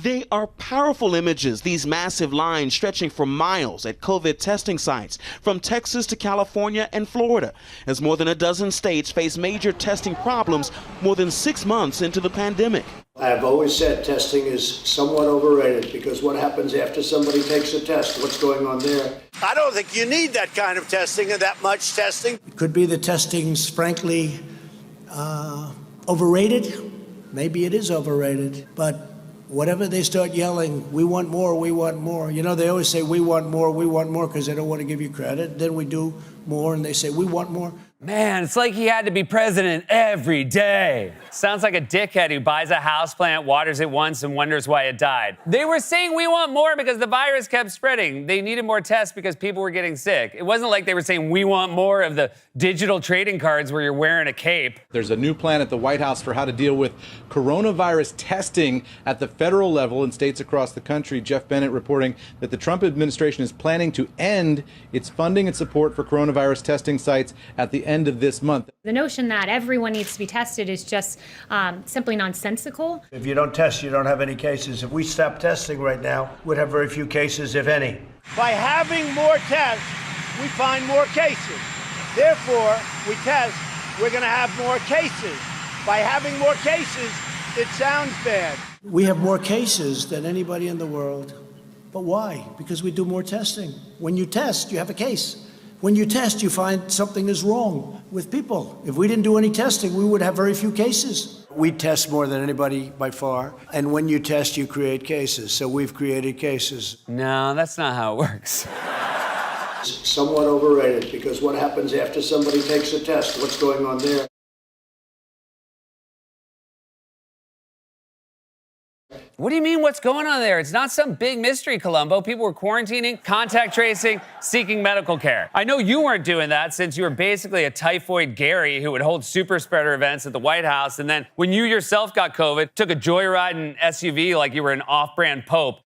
They are powerful images, these massive lines stretching for miles at COVID testing sites from Texas to California and Florida, as more than a dozen states face major testing problems more than 6 months into the pandemic. I've always said testing is somewhat overrated because what happens after somebody takes a test? What's going on there? I don't think you need that kind of testing and that much testing. It could be the testing's frankly overrated. Maybe it is overrated, but whatever they start yelling, we want more, we want more. You know, they always say we want more because they don't want to give you credit. Then we do more and they say we want more. Man, it's like he had to be president every day. Sounds like a dickhead who buys a houseplant, waters it once, and wonders why it died. They were saying we want more because the virus kept spreading. They needed more tests because people were getting sick. It wasn't like they were saying we want more of the digital trading cards where you're wearing a cape. There's a new plan at the White House for how to deal with coronavirus testing at the federal level in states across the country. Jeff Bennett reporting that the Trump administration is planning to end its funding and support for coronavirus testing sites at the end of this month. The notion that everyone needs to be tested is just simply nonsensical. If you don't test, you don't have any cases. If we stop testing right now, we'd have very few cases, if any. By having more tests, we find more cases. Therefore, we test, we're going to have more cases. By having more cases, it sounds bad. We have more cases than anybody in the world. But why? Because we do more testing. When you test, you have a case. When you test, you find something is wrong with people. If we didn't do any testing, we would have very few cases. We test more than anybody by far. And when you test, you create cases. So we've created cases. No, that's not how it works. Somewhat overrated because what happens after somebody takes a test? What's going on there? What do you mean, what's going on there? It's not some big mystery, Columbo. People were quarantining, contact tracing, seeking medical care. I know you weren't doing that since you were basically a typhoid Gary who would hold super spreader events at the White House, and then when you yourself got COVID, took a joyride in an SUV like you were an off-brand pope.